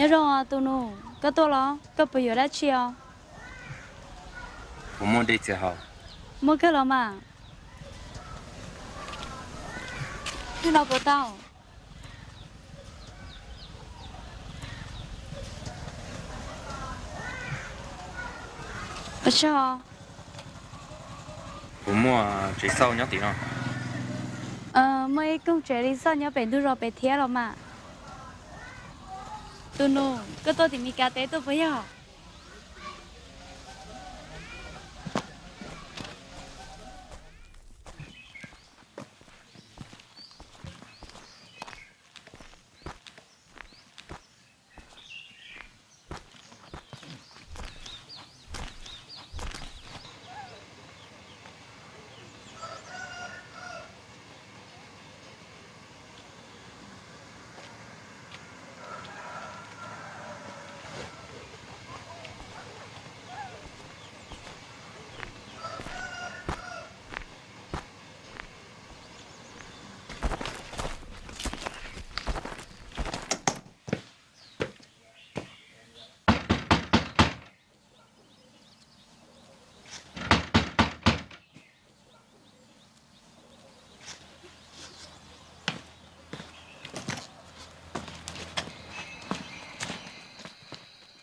nhớ rồi tụi nó có tôi lo có bây giờ đã chiều 我们得吃好。 mua cái lo mà khi nào có tao sao 我们啊，最少要点啊。 mấy công trẻ đi sao nhớ bệnh tôi rồi bệnh thế rồi mà tụi nó có tôi thì mi cá té tôi bây giờ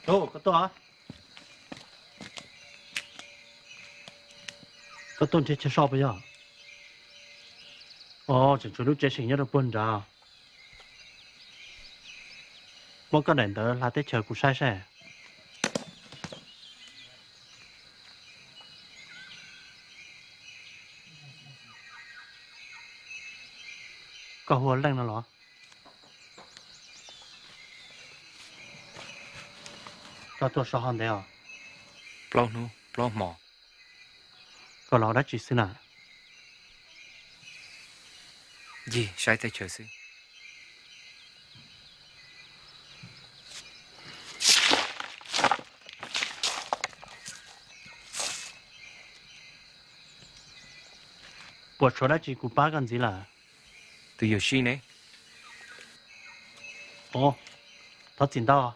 Ồ, có tôi hả? Có tôi chơi shop bây giờ. Ồ, chỉ chú lúc chơi sinh nhật được buồn ra. Mỗi cái đèn đó là tới chờ của sai xe. Có hùa lạnh nào đó. Có tôi sao hòn đấy à? Plau nu, plau mỏ. Có lò đã chỉ xin à? Gì, sai tay chờ xí. Bộ số đã chỉ của ba cái gì là? Từ giờ xí nè. Ồ, thật chính đâu à?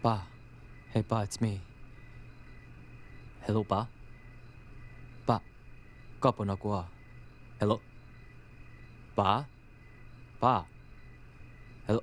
Pa, hey Pa, it's me. Hello Pa. Pa, có apa nak gua? Hello. Pa, Pa. Hello.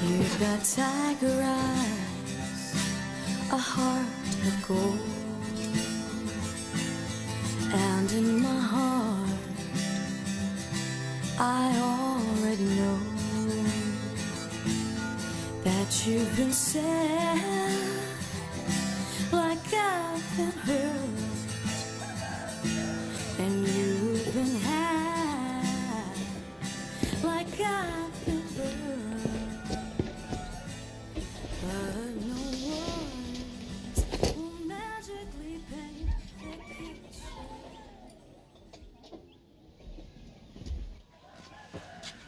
You've got tiger eyes, a heart of gold, and in my heart I already know that you've been sad like I've been hurt, and you've been had like I've been hurt, but no words will magically paint the picture.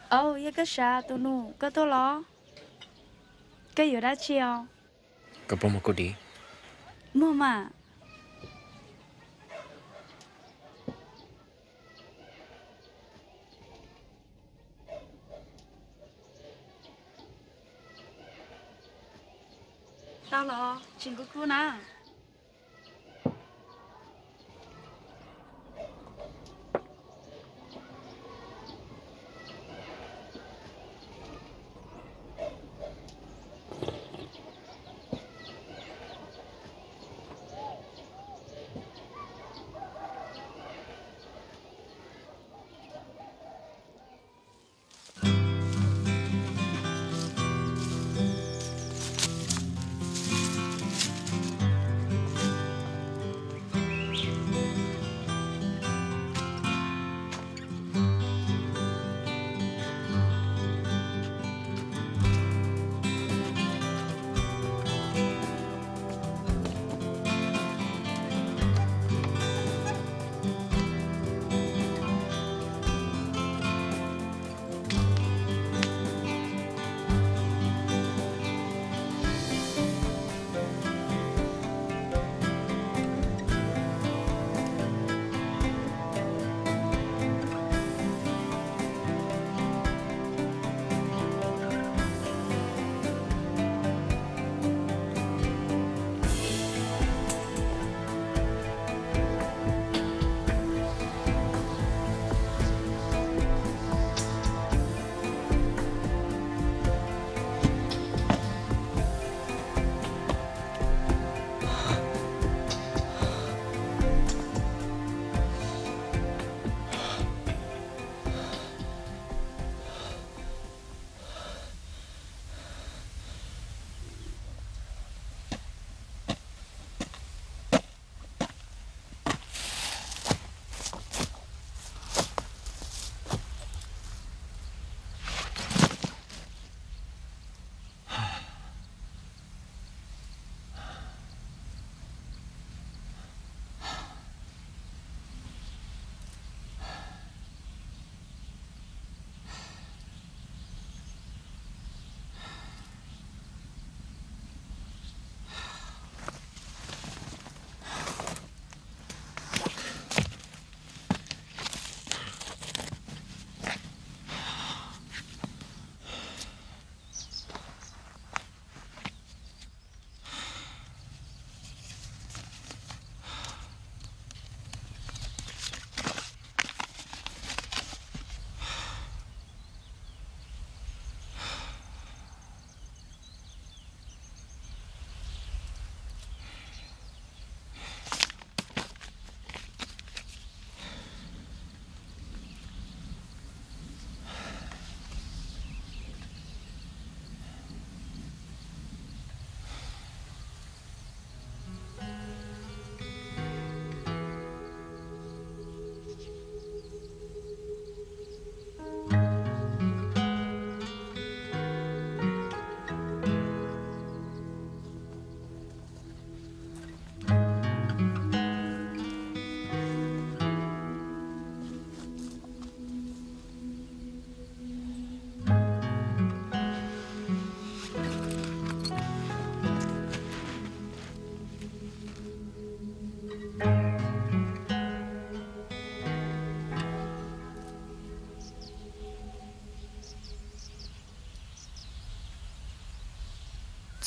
Ồ, ya cái啥tụi nó, cái tôi lo. Cái gì đó chiều, Cái bông một cô đi. mua mà. Tao lo, chuyện của cô nè.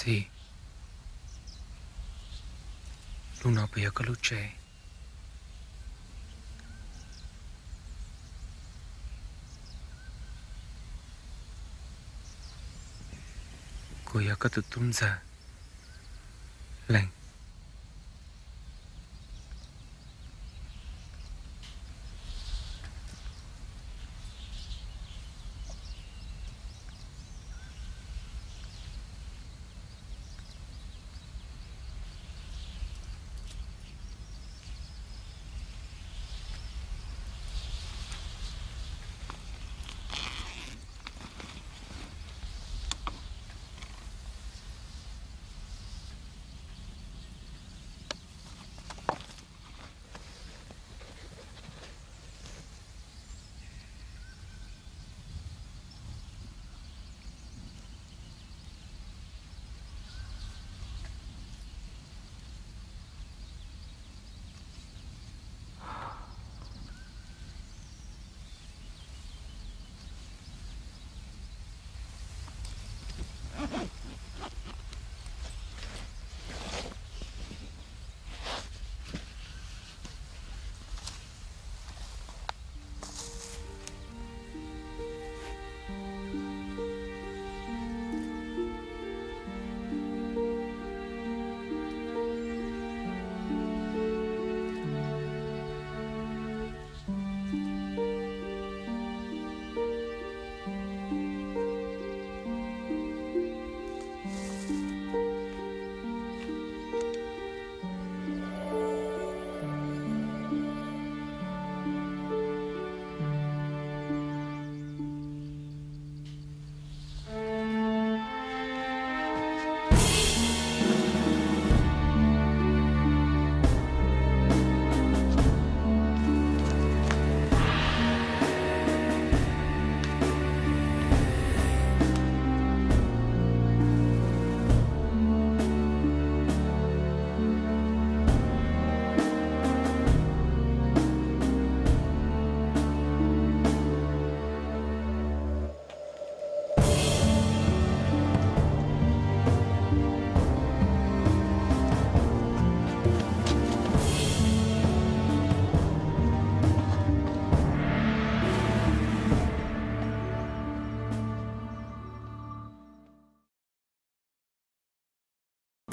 Gì? Lúc nào bây giờ có lúc trẻ. cô ya có tụt tung ra lành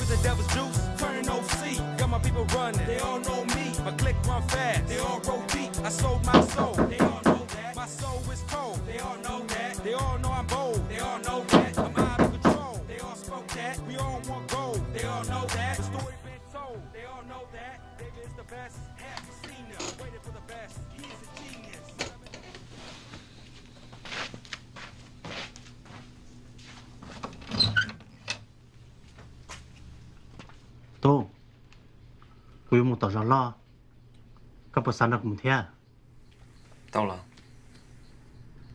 With the devil's juice, turning OC. Got my people running, they all know me. My clique run fast, they all roll deep. I sold my soul, they all know that. My soul is cold, they all know that. They all know I'm bold, they all know that. I'm out of control, they all spoke that. We all want gold, they all know that. The story been told, they all know that. David is the best, haven't seen him. Waiting for the best, he is a genius. Tô quý một tỏ rõ lo các bộ sản được một thế tao là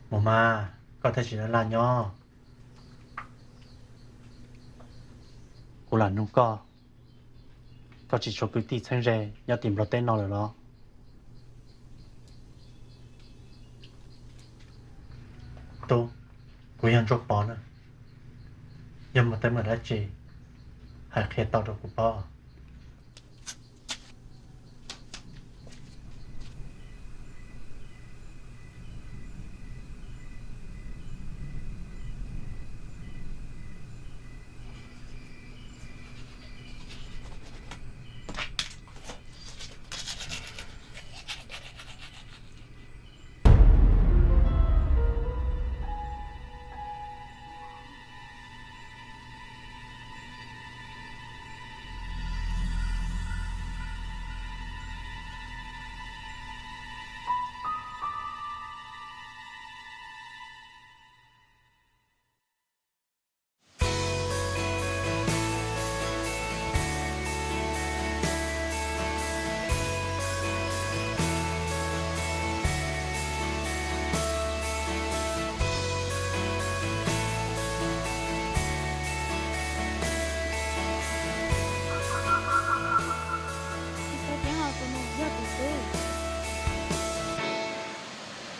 một mà có thể chỉ là nho cô là nung co có chỉ cho quý tỷ chân rề nhau tìm ra tên nó rồi đó Tô quý ăn chốt bó nữa nhưng mà tên mà đã chỉ hãy khế tao được của bó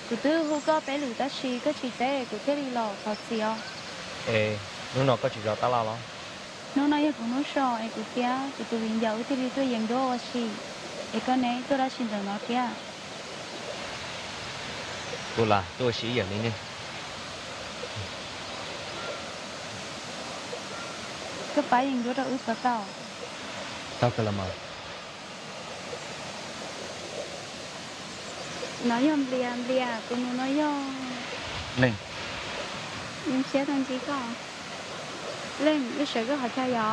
cụ tư hú có bé lử ta xì có chỉ té cụ thế đi lò khó xì ó ê nó nó có chỉ rõ ta lo nó nói cũng nó sò ai cụ kia cụ tụi mình giàu thì đi tôi dành đồ xì ai con này tôi đã xin được nó kia cô là tôi sĩ giờ này nè ก็ไปยังดูเราอึดกว่าเก่า Tao cơ là mà. น้อยยอมเรียนตัวหนูน้อยยอม Lên. ยังเสียทันทีก็เล่นไม่เฉยก็หาใจยอ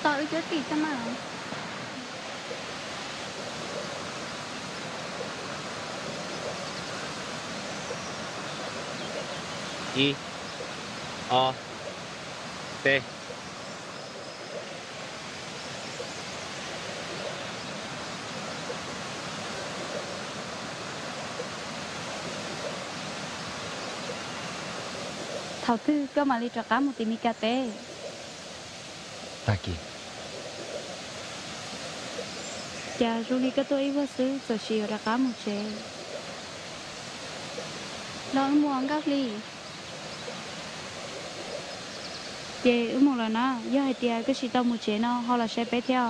ต่ออีกจะติดจะมา I. O. T. เท่าตื้อก็มาลีจากการมุติมิกาเต้ Ta kì. จะรู้ลีก็ตัวอีว่าซื้อจะชีราคามุเชลองมองกักลีเจอึมองแล้วนะย่าให้เตียก็ชีตามุเชเนาะเขาละใช้ไปเที่ยว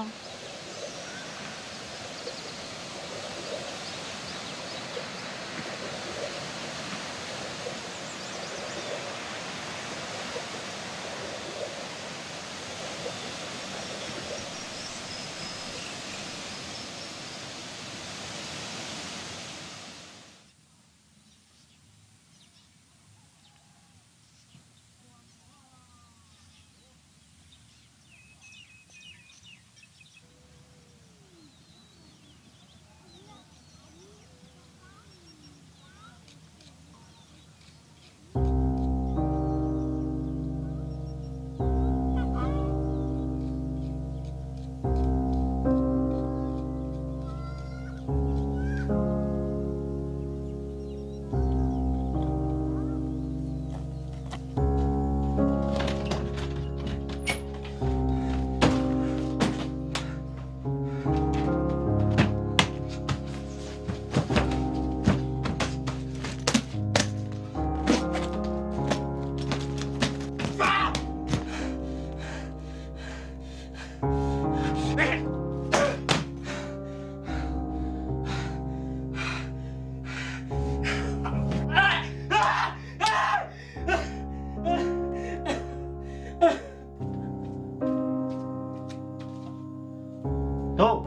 Đâu?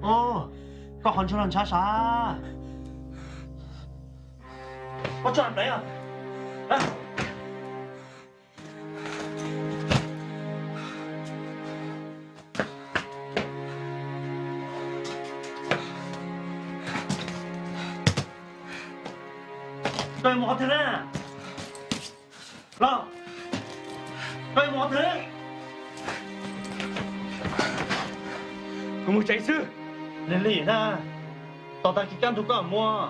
Ồ, có hòn cho lần xa xa. Có cho làm đấy à? À. Tôi một thứ nè. Lo. Tôi một thứ. Có một cháy sư. Lên lì ra. Tao ta chỉ cam thủ cả mua.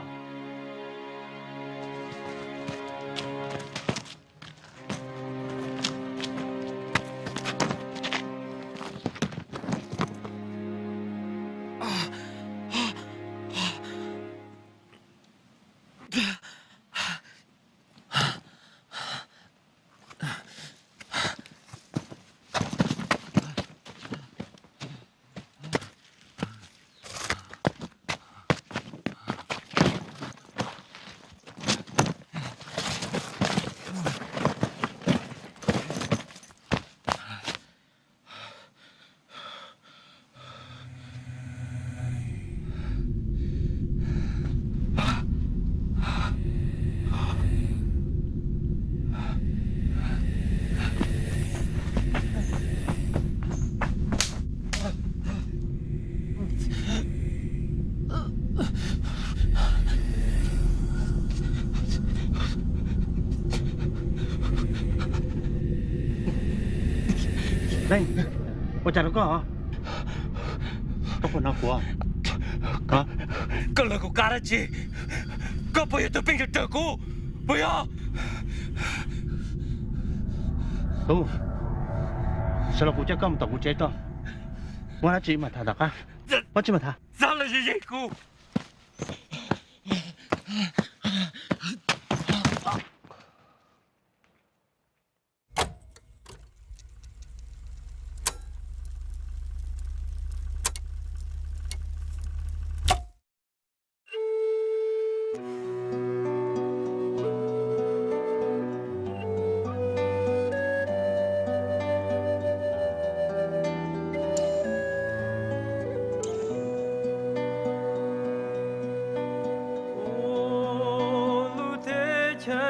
Đây, có chả nó có hả? Có quần áo của hả? Con là của cá đó chị. Con bây giờ tôi bình được cô. Bây giờ. Tú, sao là cô chết con, tao cô chết to. Muốn chị mà thả đặc á? Bắt chị mà thả. Sao là gì vậy cô?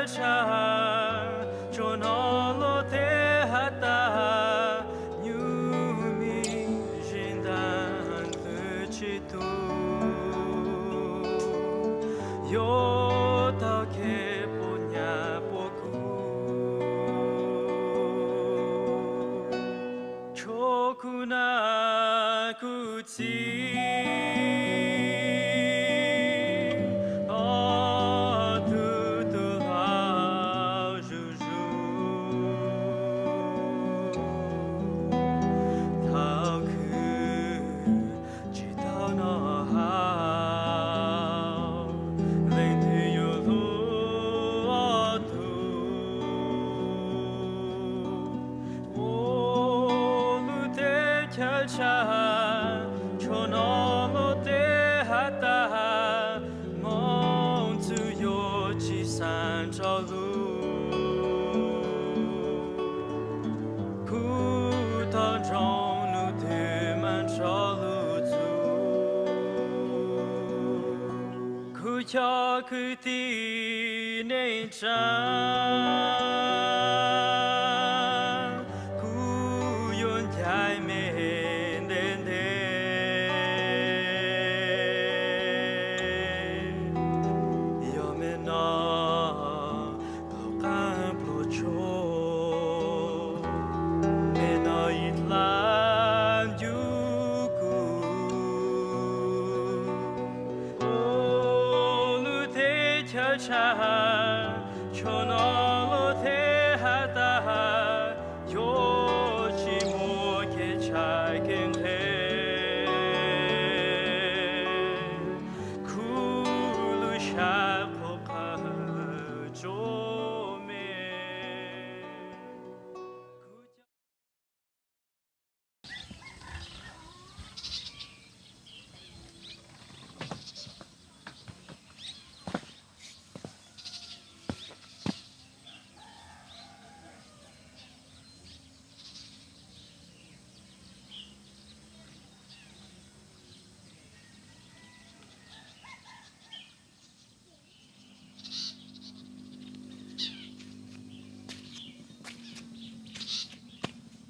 cha cho nó lo thế hát ta như mi trên đàn cứ chỉ tu yo ta ke po nhà po cu cho cu na cu chi cho nó lo te hata mong tu yo chi san cho lu ku ta trong nu te man cho lu tu ku cha ku ti nei cha cha cho nó lo thế hát ta yo chỉ mua cái trái kinh thế khu lu sa phô khờ cho mẹ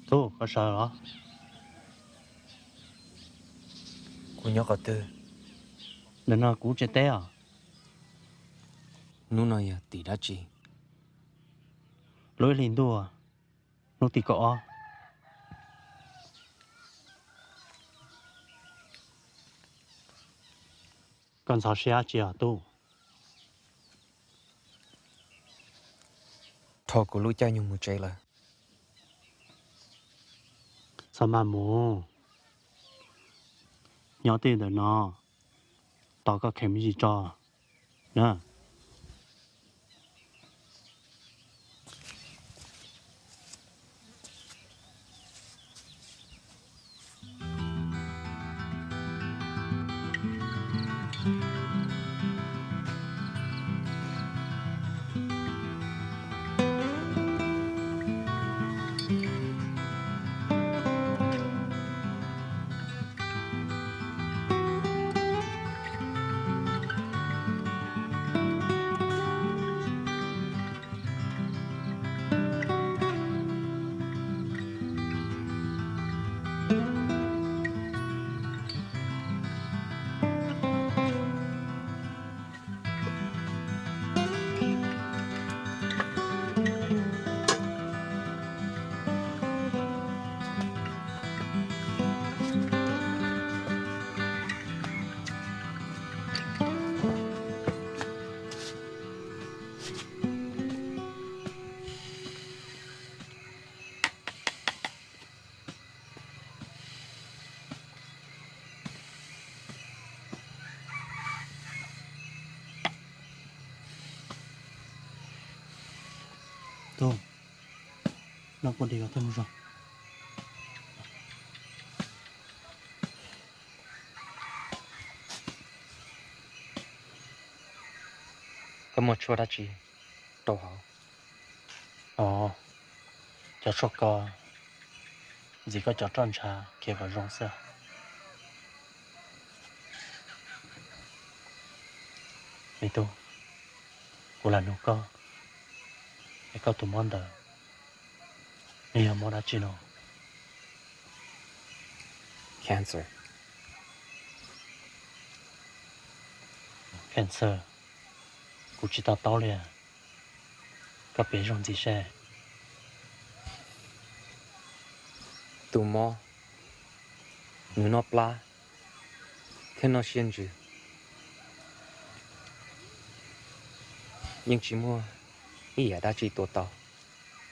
Tô có sợ hả? Cô nhớ có tư. Lần nào cũng chết té à? Nú nói à tỷ đã chi. Lối lên đua, nó tì cọ. Còn sao xe chị à Tô? Thọ của lũ cha nhung một chạy là. Sao mà mù? Nhớ tiền rồi nó. Tao có kèm gì cho. Nè. Tô. Nó còn đi vào thêm rồi. Có một chỗ đã chi. Đâu hả? Cho sốt co. Chỉ có cho tròn trà kia vào rong sơ. Mày Tô. Cô là nụ co. cái câu tụi món đời nhiều món đã chi nó Cancer. cancer cũng chỉ tao tao liền các bé trong gì xe Tụ mò. Nếu nó pla. Thế nó xiên chứ. Nhưng chỉ mua. Ý đã chỉ tổ tao.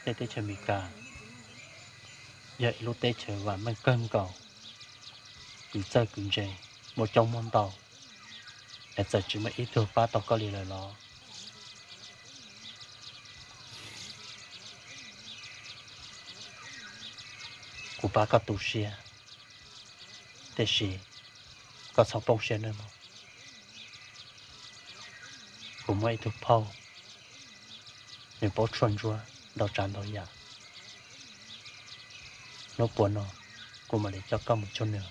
tê tê chờ mì cả vậy lúc tê chờ và mang cân cầu cứ chơi cứ chơi một trong món tàu để giờ chỉ mấy ít thừa ba tàu có liền là nó của ba có tù xia tê xì có sáu bông xia nữa mà của mấy thuộc phao nếu bố chuẩn rồi đâu tràn đâu ya nó buồn nó của mà để cho con một chút nữa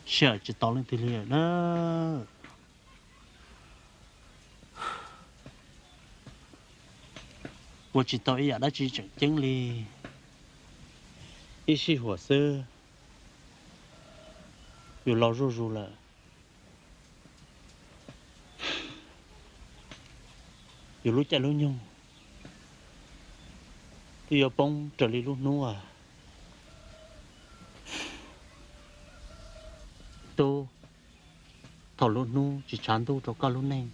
sợ chỉ tao lên thì liền đó我知道伊也得只正经理，一是火色，有老肉肉了，有路在路用，都要帮这里路弄啊，都，头路弄只产都做个路呢。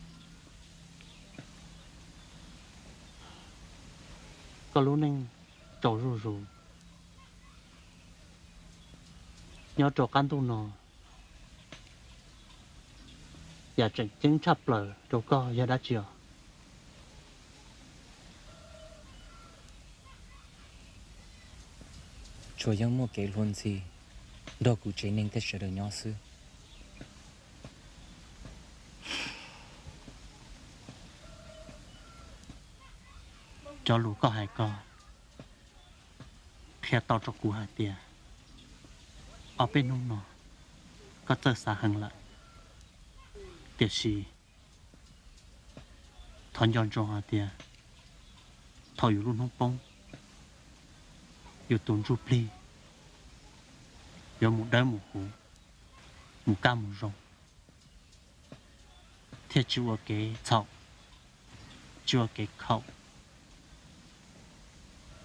có lúc nên trâu rù rù nhớ trâu căn tu nọ giờ chẳng chứng chấp lờ trâu co giờ đã chiều chúa yang mua cái luôn gì đâu cũng chỉ nên cái sự đời nhỏ xưa cho lũ có hai con theo tao cho cụ hai tia ở bên nông nọ có tơ xa hằng lại tiệt sĩ thon nhon cho hai tia thổi luôn không bông yêu tuần chụp ly yêu một đá một hũ một ca một rong thiết chịu cái thọ chịu cái khẩu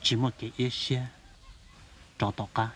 chỉ một cái ít xe cho tao cả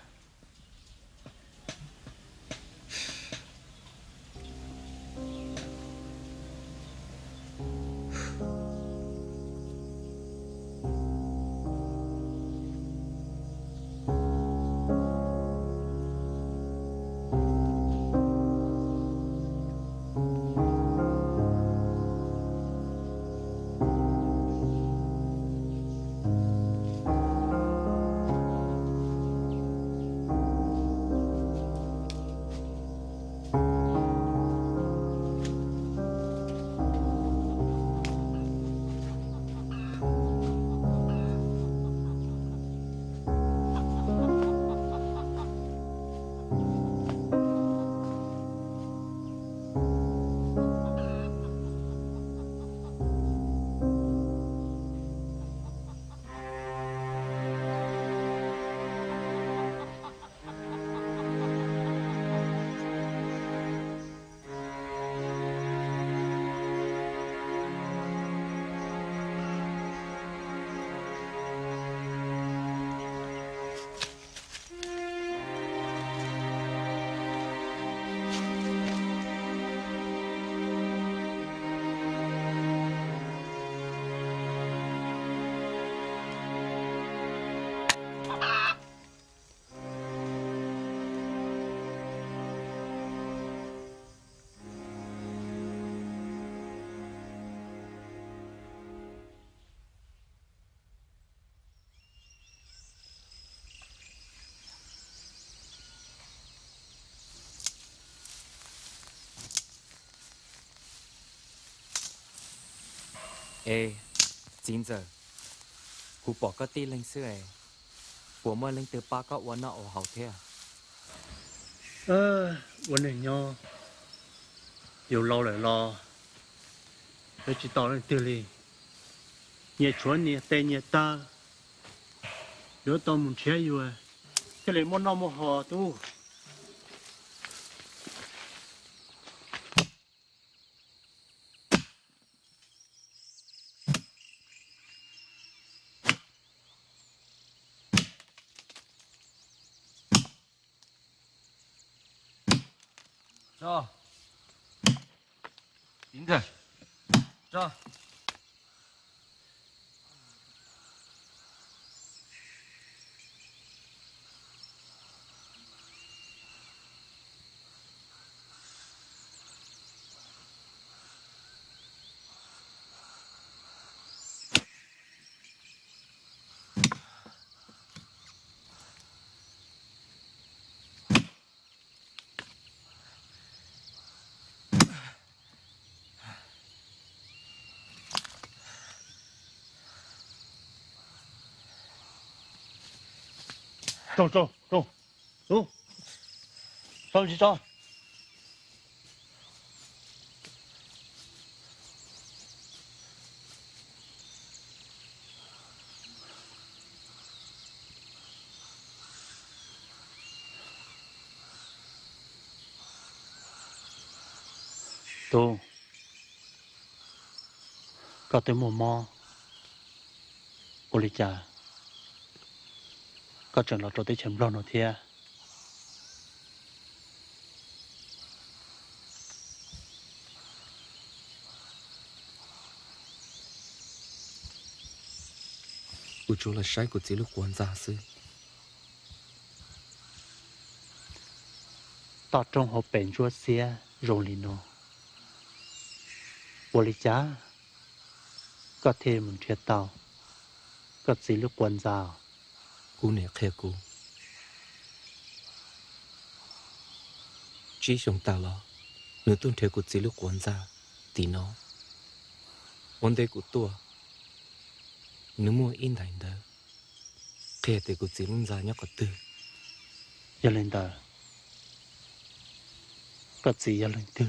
Ê, 9 giờ. Cụ bỏ cái tí lên xưa ấy. Bố mơ lên từ ba có uống nó ổ hậu thế à? vấn đề nhau yêu lâu lại lo tôi chỉ tao lên từ đi nhẹ chuẩn nhẹ tên nhẹ ta nhớ tao muốn chơi yêu à cái này muốn nó muốn họ tu Cho. 9 giờ. Cho. Trông gì cho tu có tới mùa mò Oli cha có chẳng là cho tới chấm lo nó thia Ủa chú là sai của chị lúc quan gia sư. tao trong hộp bền chúa xia rồi lì nó Oli cha có thêm một chiếc tàu có gì lúc quan gia Cú nè khe cú. Chỉ xong ta lo. Nếu tuân theo của chị lúc quan gia thì nó. Vấn đề của tôi. Nếu mua in thành đó. Khe thì của chị luôn ra nhóc có tư. giờ lên tờ có gì giờ lên tư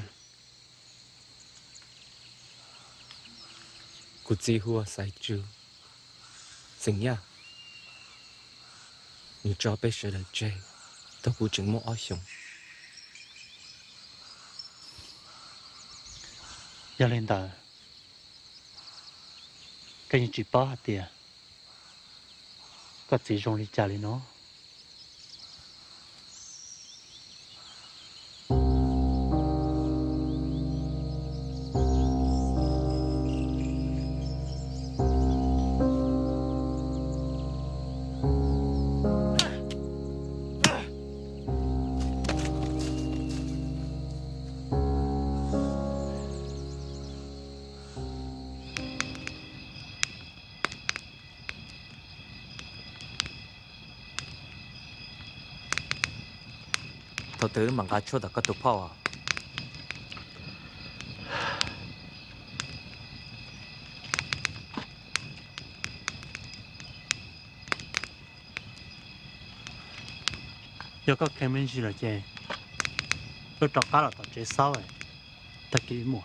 Của chị hùa sai chứ. Sinh nha. 你知道被谁的 J 都不整么翱翔。要领导，跟你举报下的，个集中里家里喏。thọ tử mà gà chua đã có tụ phao à giờ có cái mình gì rồi chứ tôi trọc cá là tao chế sao ấy ta kỹ mua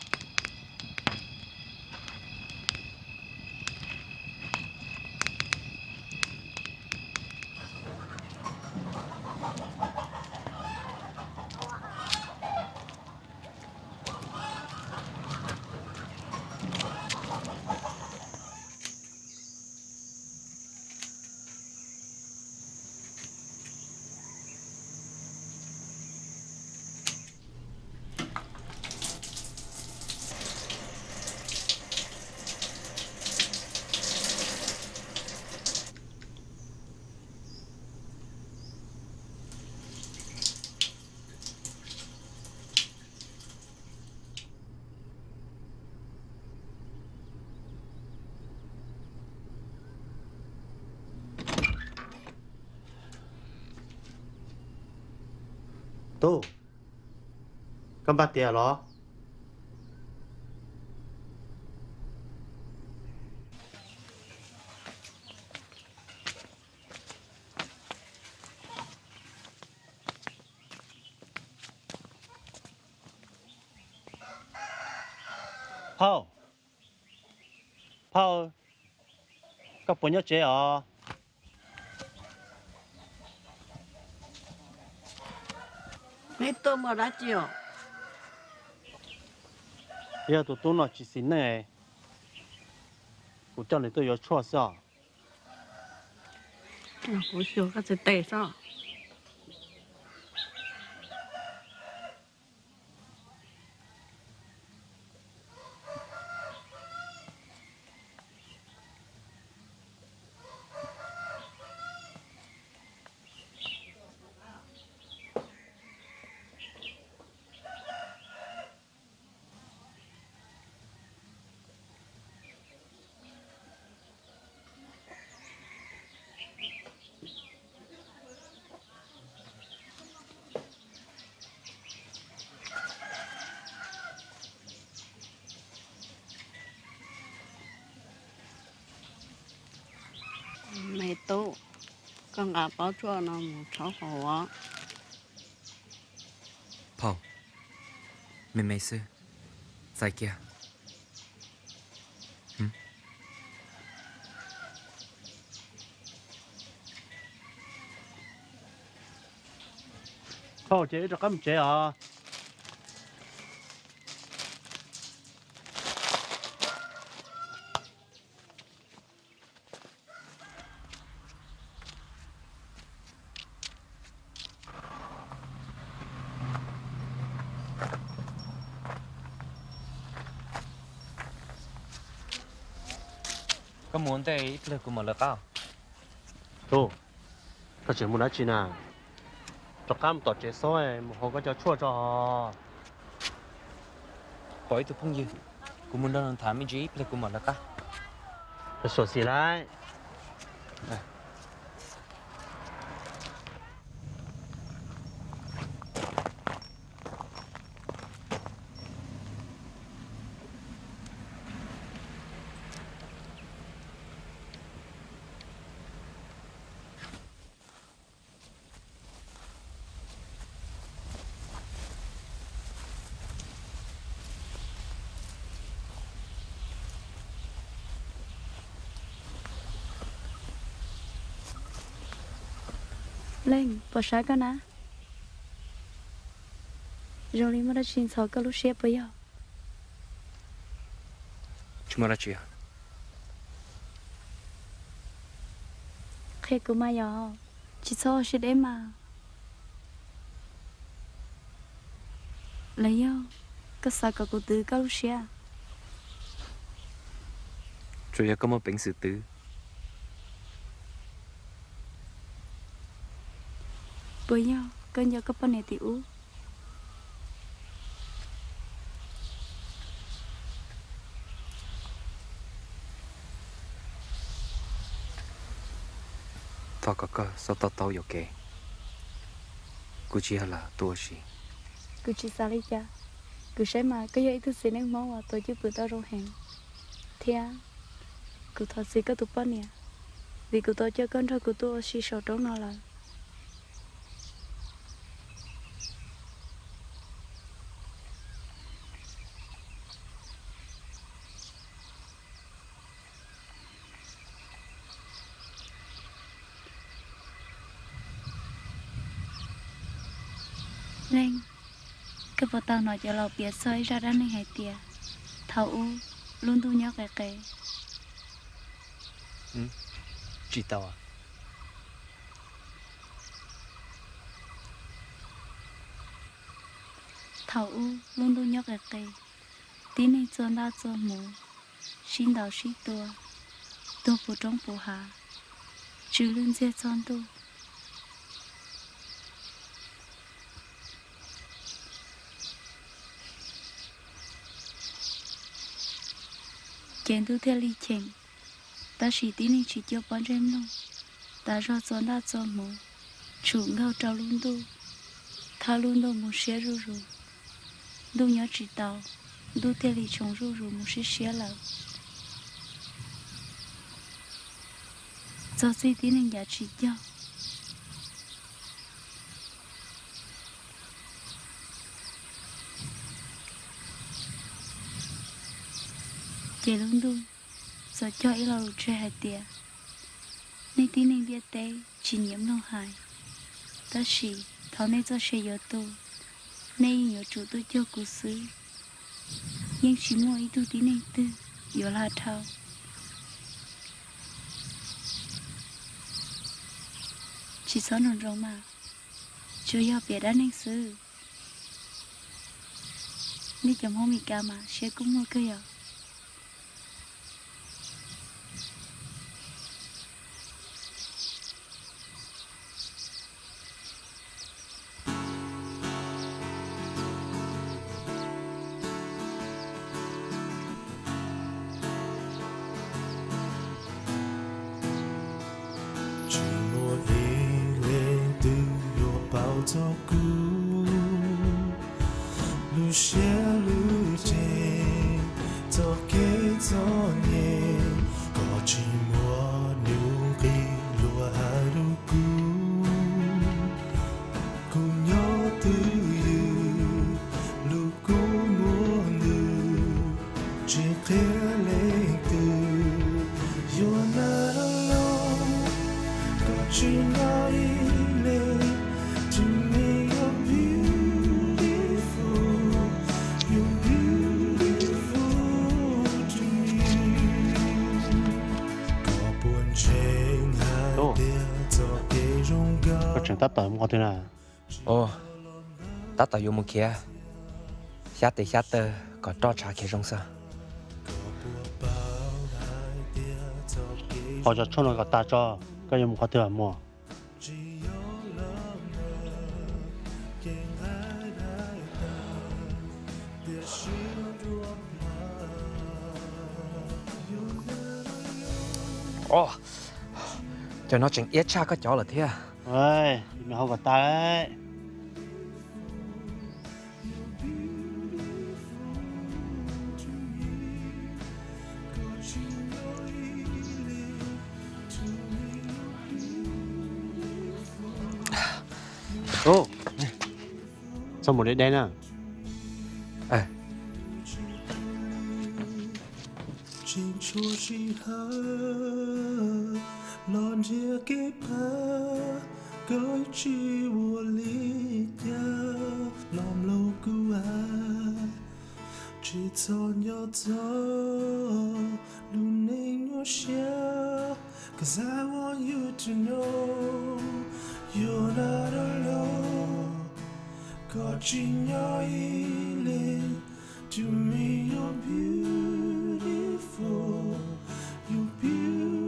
tô con bắt tiền đó Paul Paul các bạn nhớ chế à mấy tôi mà đã chịu giờ tụi tôi nói chỉ xin này của cho nên tôi có chua sao của siêu cái gì tệ sao mấy tôi con gà bao chua nó một cháu hổ 泡妹妹是在家Paul chế cho các bạn chế à có muốn tới ít lực của một lực cao tô các chuyện muốn nói chi nào cho các bạn tỏ chế số ấy một hồi có cho chua cho hỏi tụi phong dư của muốn đơn thả mình chỉ ít lực của một lực cao sổ xì lại lên bỏ sai con á rồi đi mà đã xin sợ cái lúc xếp bây giờ chúng ta chuyện khi cứ mà giờ chỉ sợ sẽ đến mà lấy nhau cái sao cả cô tư cái lúc xếp rồi có một bệnh sự tử bây giờ cơn giờ có bao nhiêu tiểu thọ có sao tao tao ok cô chỉ là tôi gì cứ chỉ sao lấy cha cứ xem mà cái gì thứ gì nên mong tôi chứ cứ tao rồi hẹn thia cứ thật sự cái tụi bao nhiêu vì cứ tôi chơi con thôi cứ tôi chỉ sợ trốn nó là lên cái bộ tao nói choเราเปียซอยraด้านในหายเตียเท่าluôn tu nhớ cái cái chỉ tao à thảo luôn tu nhớ cái tí này cho na cho mù xin đầu xin tua tôi phụ trong phụ hà chứ luôn dễ chọn tu chén tu theo ly chén ta chỉ tí này chỉ cho bọn em luôn ta cho cho na cho mù chủ ngao trao luôn tu thà luôn tu một xe ru ru tu nhớ chỉ tàu tu theo ly trồng ru ru một xe lợn cho gì tí này giá trị cho chị luôn tu giờ cho ý là lụt chơi hạt tiền nên tí này biết tế chỉ nhiễm nông hại ta chỉ tháo nên cho xe giờ tu nên nhớ chủ tôi cho cụ xứ nhưng chỉ mua ý tu tí này tư giờ là thao chỉ số nón rồng mà chưa giờ biết đã nên xứ nên chồng hôm cả mà sẽ cũng mua cái giờ ta tỏi một thế nào ồ ta tỏi dùng một kia sát tờ có cho trả kia trong sao họ cho nó cả ta cho cái dùng có thừa mua ồ cho nó chẳng ít cha có chó là thế à ơi mày không có ta đấy ô sao một đen à Có chi vô lý ya làm lâu cứ chỉ cho nhau cho luôn nên nhau share 'cause I want you to know you're not alone. Có chi nhau ilin to me you're beautiful, you're beautiful.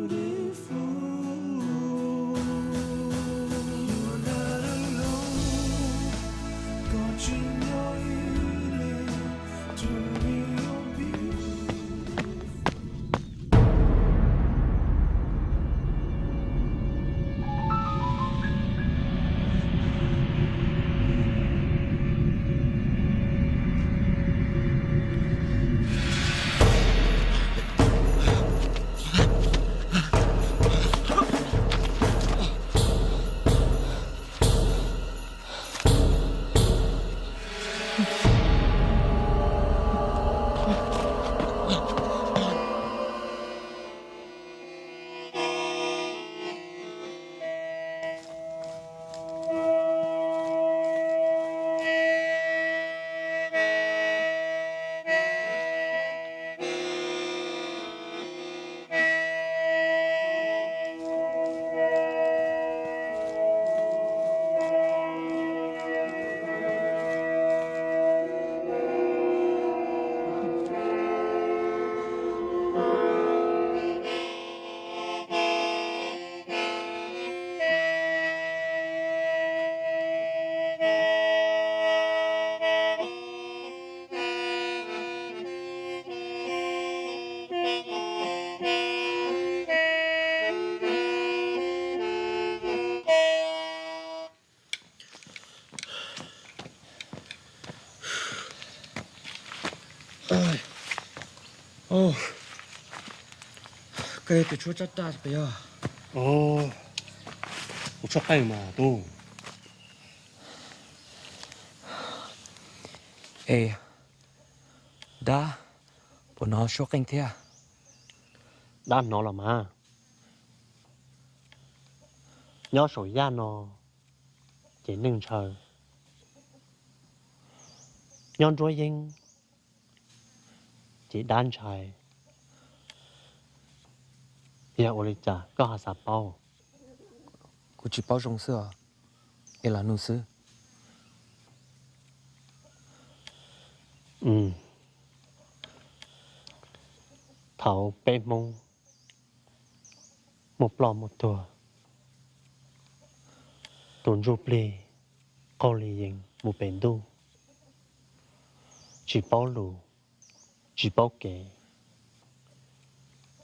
You're not alone. Có chi nhau ilin to me you're beautiful. Ồ, cái từ chúa chắc ta bây giờ. Ồ, một chút hay mà tu. Ê, đã, bọn nó số kinh thế à? Đã nó là mà. Nhớ sổ ya nó, chỉ nâng chờ. Nhớ đuôi yên, chỉ đan trái. Giờ ô lịch trả có hạ sạp bao. Cô chỉ bao trong xưa, ê là nụ sư. Thảo bê mông. Một lò một tùa. Tùn rụp lì, câu lì dình một bền đu. Chỉ bao lù, chỉ bao kế.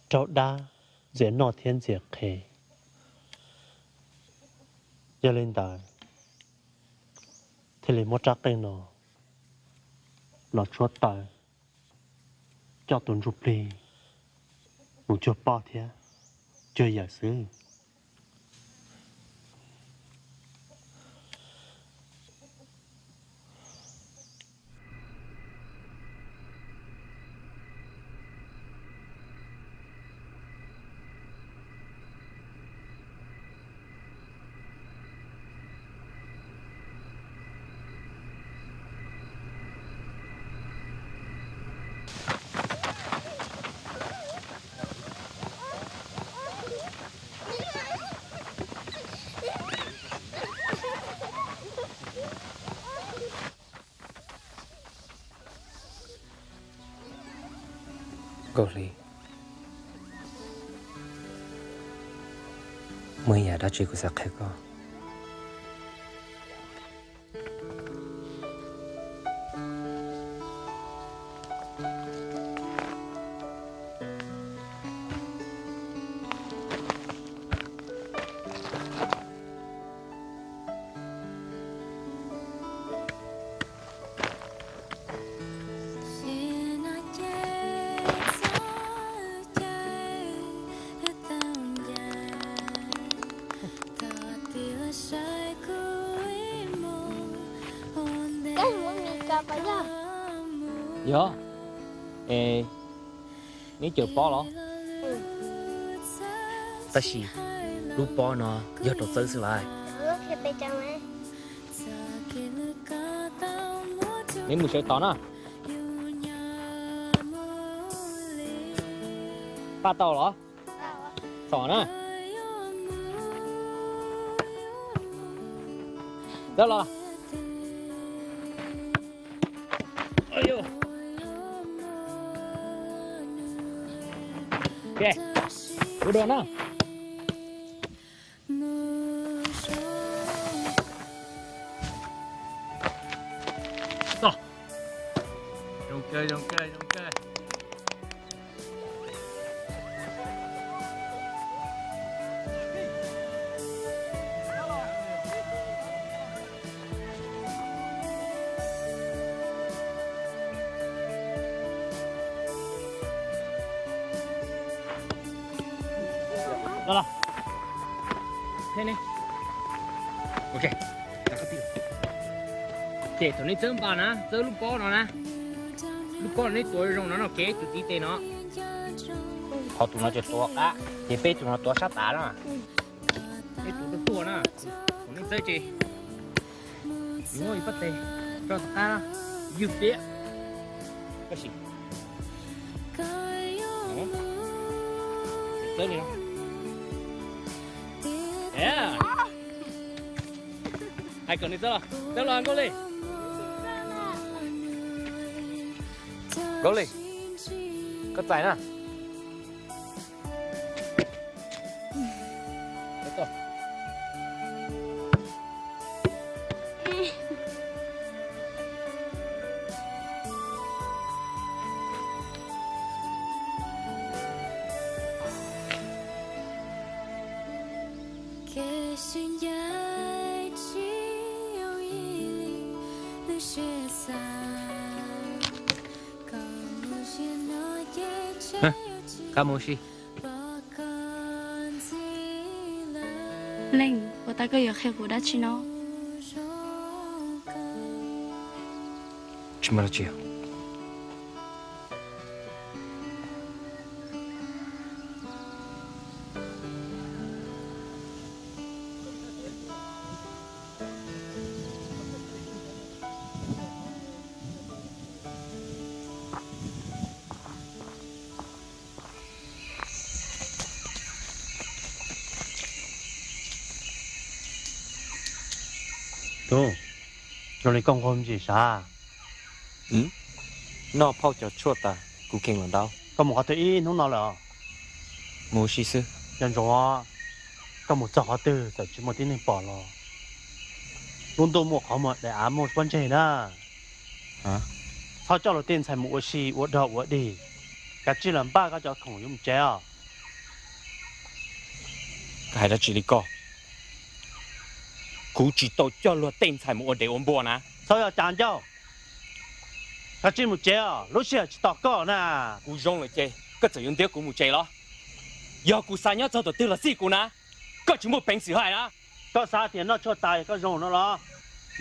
Cháu đa, dễ nọ thiên diệt khế. Giờ lên đời. Thì lấy một trắc cây nó. Nó chuột đời. Cho tùn rụp lì. Một chuột bao thế. Chưa giả sư. Cô Lý, mới nhà đã chỉ có sạc hết con. Dạ. Ê, nghĩ chờ bó lắm. Ta chỉ lúc bó nó giờ đồ tới lại. 被讲完。你冇食糖啊？八到了，爽呢？得了。哎呦！给，不多呢。走。用盖。来了，听听 ，OK， 打个比方，这头你整把呢，这路包了呢，路包你多用了，给就地点了，好多那就多啊，这杯多那多少大了，你多的多呢，我们在这，如果一不对，这大了，有别，不行，哦，这里了。Yeah. Hai cần đi sao? Sao lo Goli? Goli. Cất giải nè. Được. Kamoshi. Linh, cô ta có yêu khéo của đã chi nó. Cuma aja. Đúng, rồi lấy công không gì sao? Nó phao cho chua ta, cũng kinh lần đâu. Có một cái ý nó là Mua xí sư. nhân rõ, có một chỗ từ giờ chỉ một tí nên bỏ lo. Luôn tôi mua khó một để ám một vấn đề đó. Hả? Sao cho là tiền xài mua xí, uất đậu uất đi. Cả chỉ làm ba cái cho không dùng chế à? Cái đó chỉ đi co. Cú chỉ tao cho lo tiền xài mua để ổn buồn à? Sao giờ chán cho? Cái chỉ một chế à? Lúc xưa chỉ tao có nè. Cú dùng lại chế, cái chỉ dùng tiếc cú một chế lo. Giờ cú sai nhớ cho tao tiêu là gì cú nè? Cái chỉ một bình xì hay á? Có sao tiền nó cho tài cái dùng nó lo.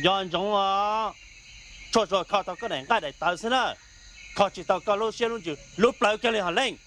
Giờ anh dùng à? Cho rồi靠tao cái này cái này tao xin à?靠chỉ tao cái lúc xưa lúc chứ lúc lại cái này hẳn lên.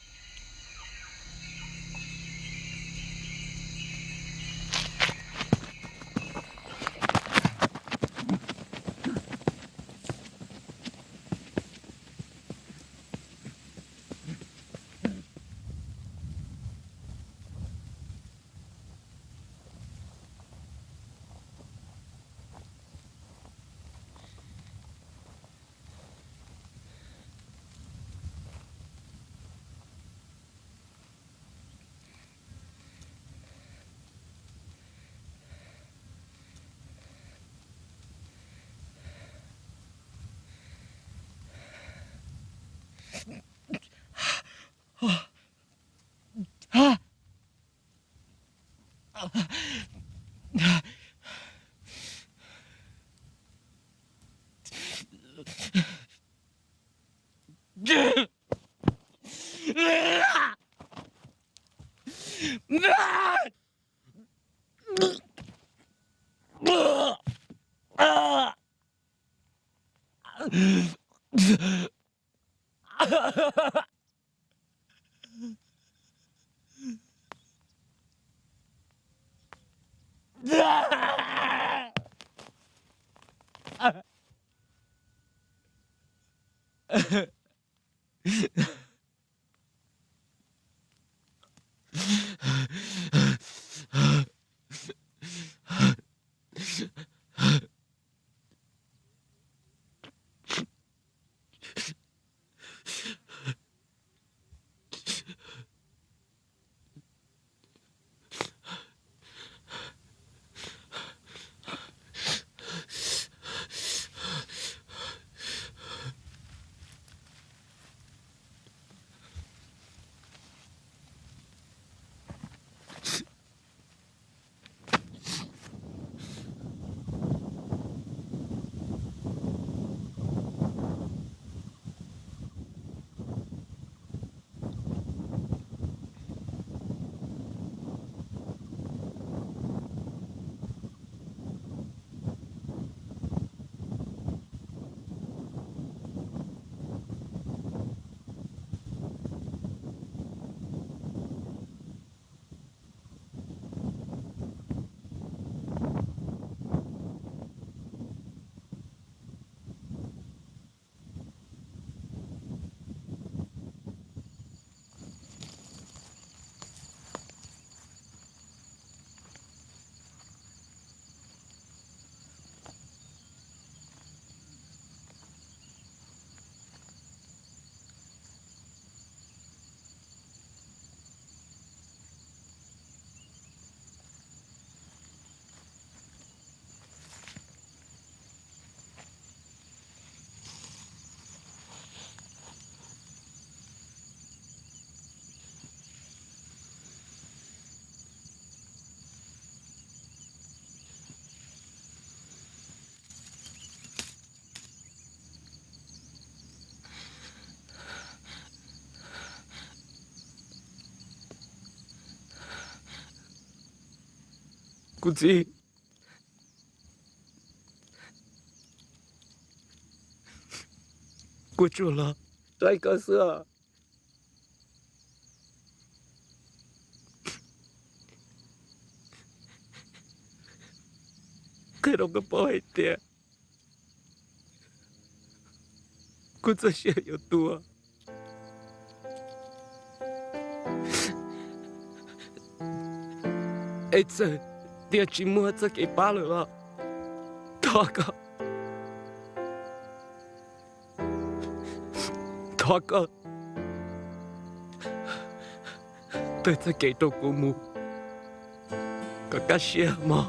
Cô chị, cô chủ là trai cơ xưa. Cái đó có bao nhiêu tiền? Cô sẽ share your tour. Ấy chứ, tiền chỉ mua cho cái ba rồi. Đó có. Tôi sẽ kể cho cô mua. Có cả share mà.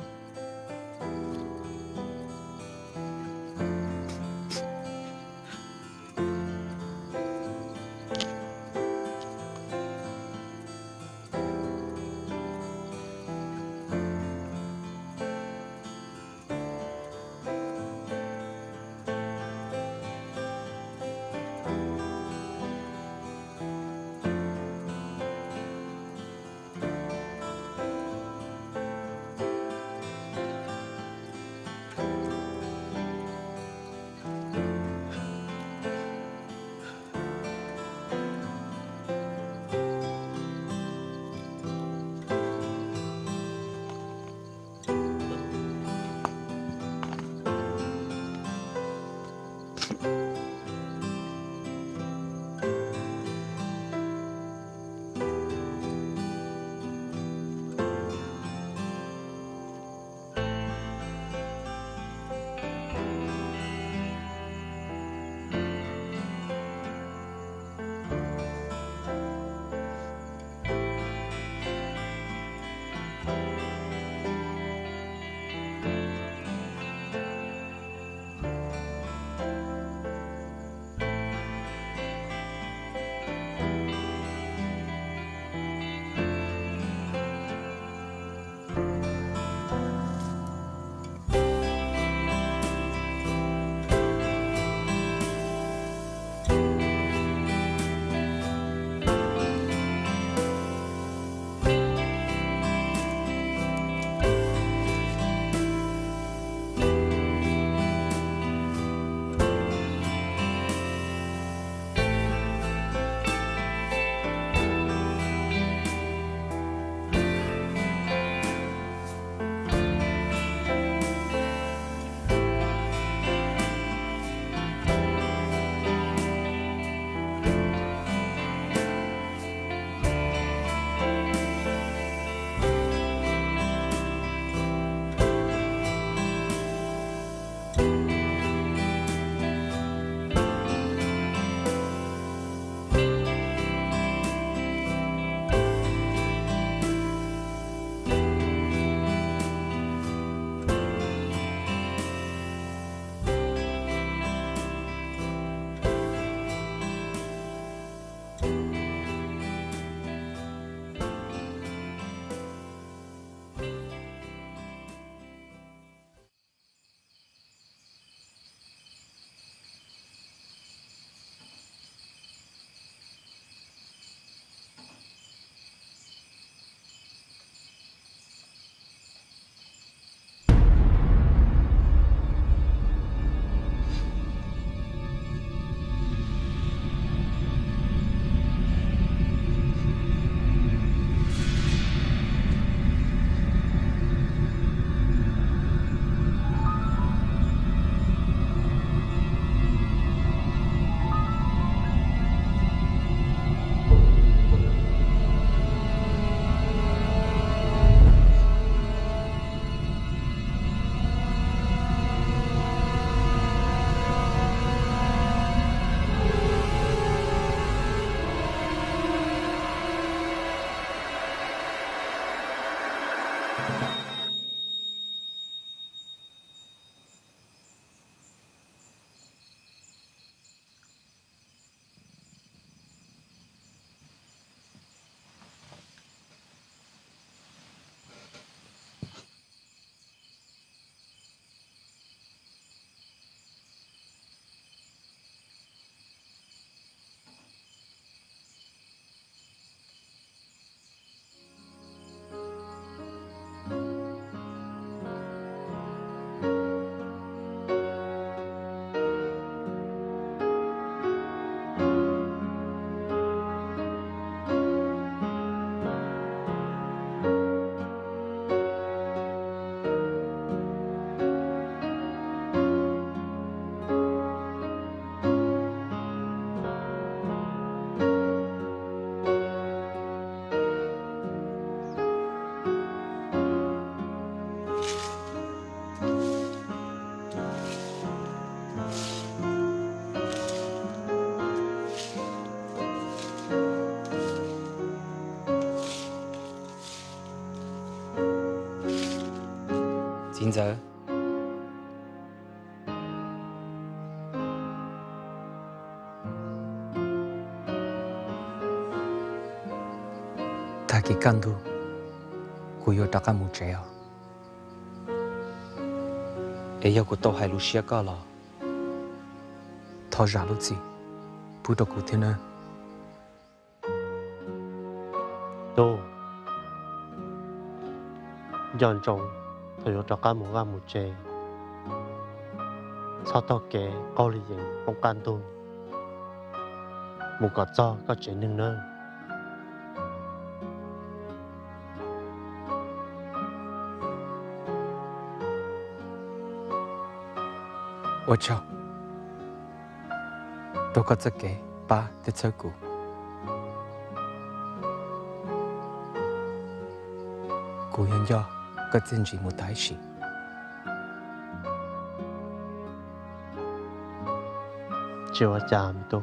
hiện giờ ta cái căn tu của yêu ta cái một trẻ à ấy yêu của tôi hay lúc xưa có là thọ ra lúc gì bữa đó của thế nào Tô dọn trồng thì yo cho cá một gam một chè sau đó kẻ có lý gì không can tôi một cọt cho có chuyện nương nữa我操都có自己把的照顾cô nhân do có chân chỉ một đại sự chiều chạm tôi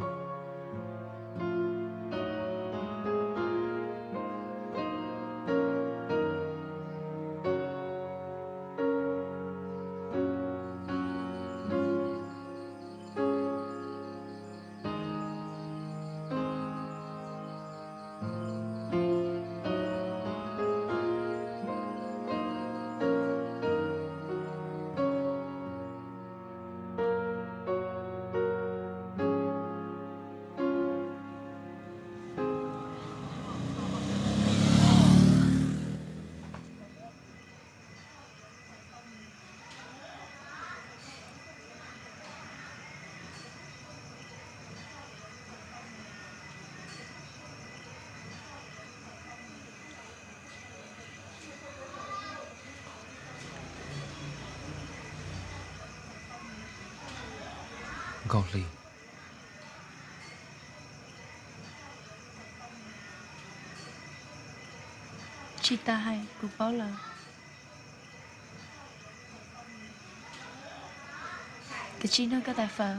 gọi lì chị ta hay của báo là cái chị nó có tài phở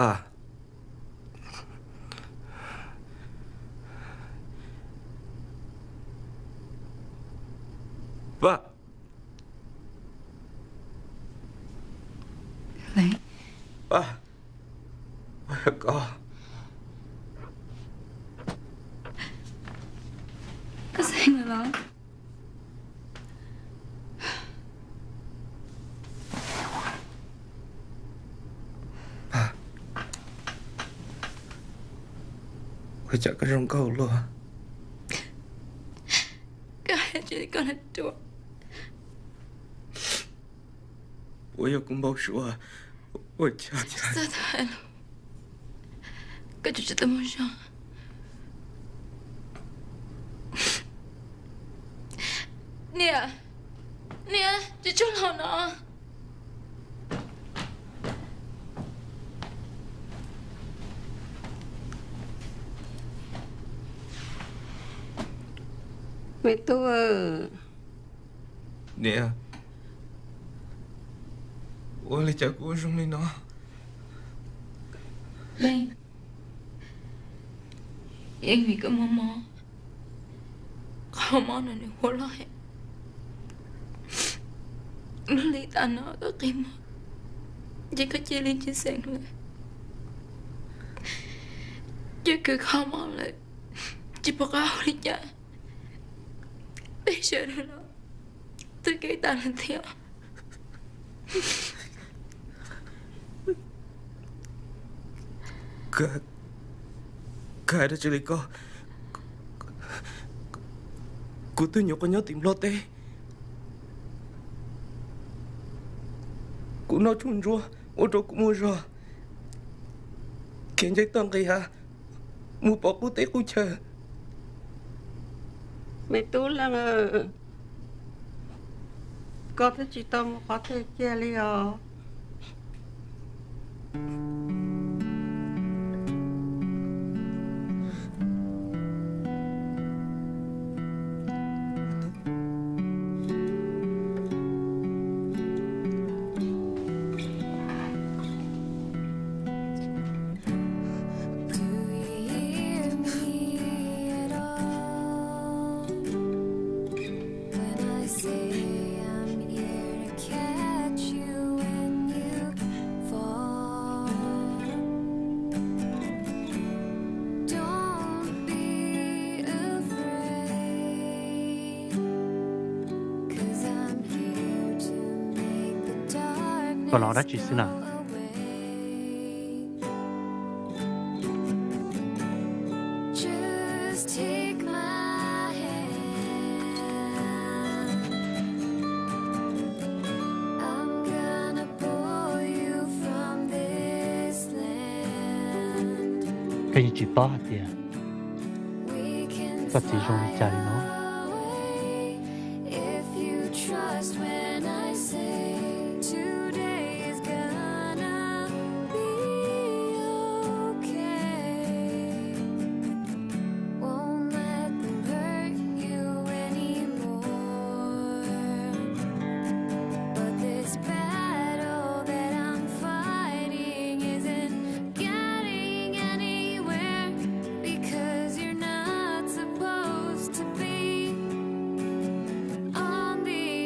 bà bà lấy bà có gì mà nói 我讲个人够了。该这个人多。我有公报说，我家家。这太了，该就是这么想。nè chị cho lòng nó mẹ tôi nè我来照顾我兄弟呢。đây anh vì cái mò không mò này hối lại nó lấy ta nó có kim chỉ có chia lên chia sẻ thôi chứ cứ không mò lại chỉ bỏ áo đi chả bây giờ nó tôi kể ta lên theo Cả đã chơi có cô tôi nhớ có nhớ tìm lo tê cô nói chung rồi ô tô cũng mua rồi khiến giấy tờ cái ha mua bỏ cô tê cô chờ mẹ tôi là có thể chỉ tâm có thể chia liều còn nó đã chỉ xin nào cái gì chỉ to hả tiền có chỉ dùng chạy nó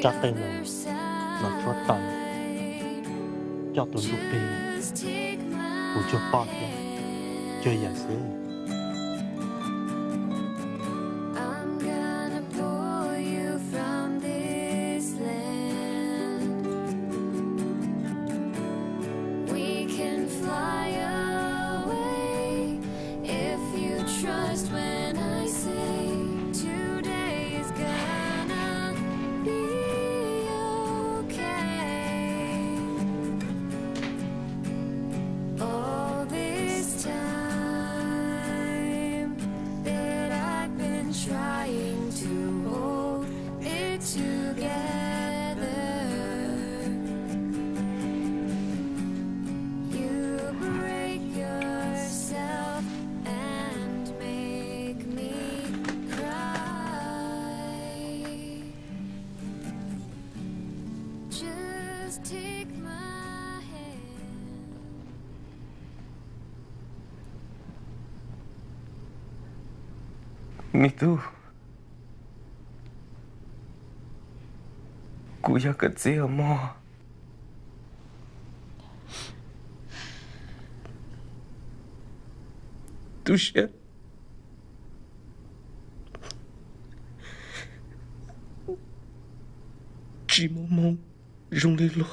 chắc tên là chúa tàu cho tuần lục bì của chúa bọt chơi giả sử mi tu cô ya cái gì mà tu sẽ chỉ mong rung lên luôn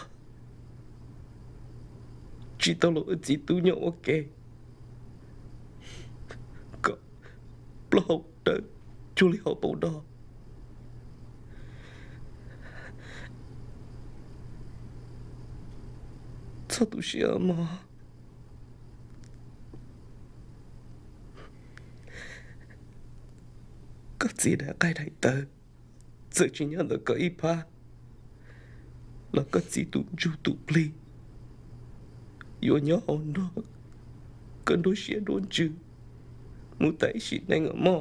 chỉ tao lo chỉ tu nhau ok blo đỡ chú lý họ bầu đo sao tụi xia mà có gì đã cái đại tờ giờ chỉ nhớ là có ít pa là có gì tụi chú tụi pli vô nhớ hồn đó cơn đối xia đốn chứ muốn tay xịt này ngở mò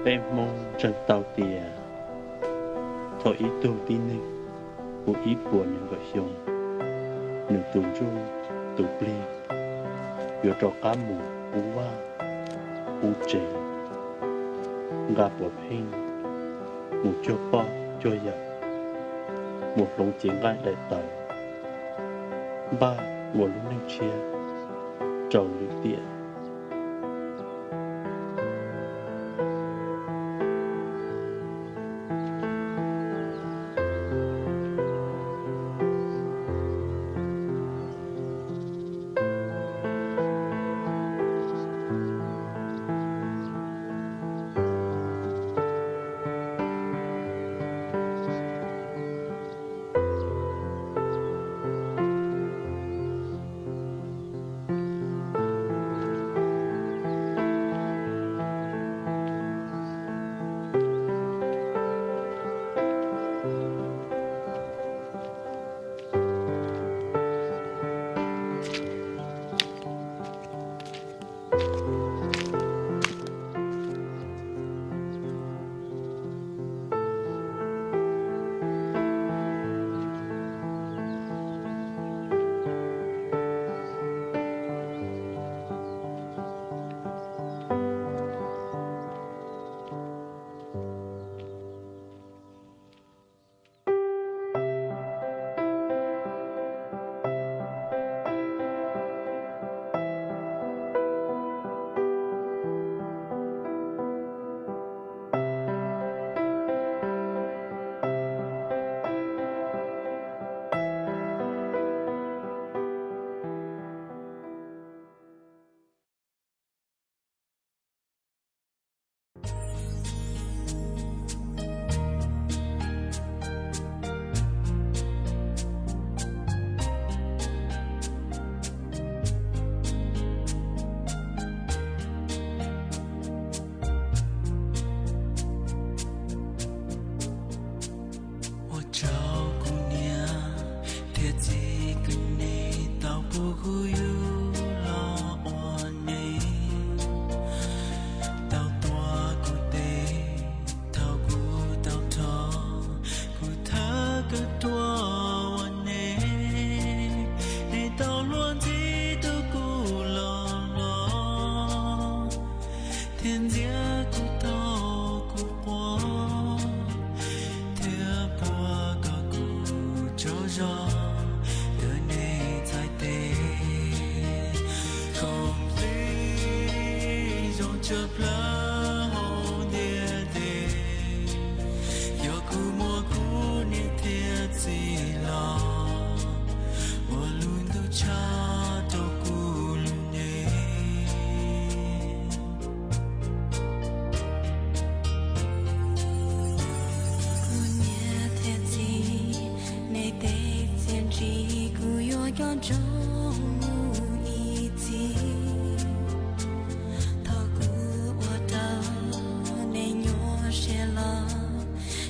em mong trận tàu tìa thôi ý tôi tin nên của ý của những gọi xong những tuần ru tụ pli vừa cho cá mù cú va cú trẻ gặp một hình một cho po cho dập một lồng chiến gai đại tàu ba của lúc nâng chia trầu lưỡi tỉa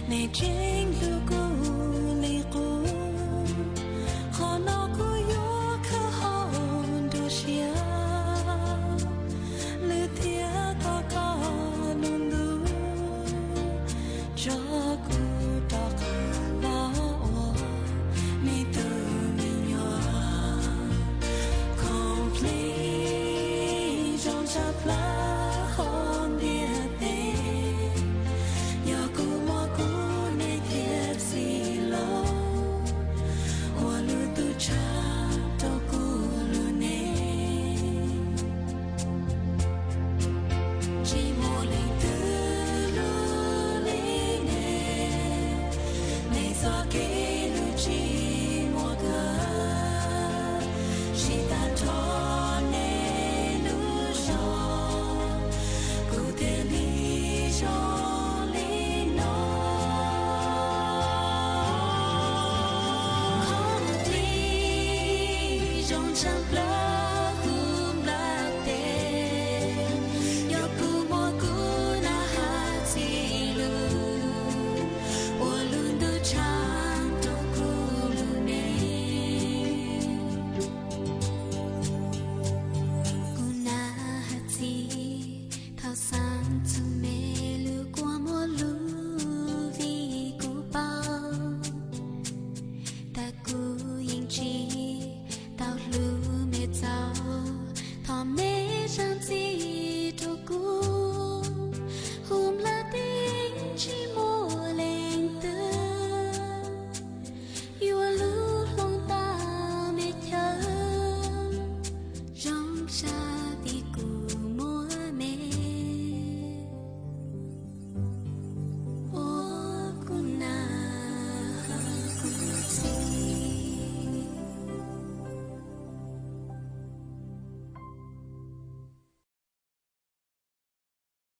你经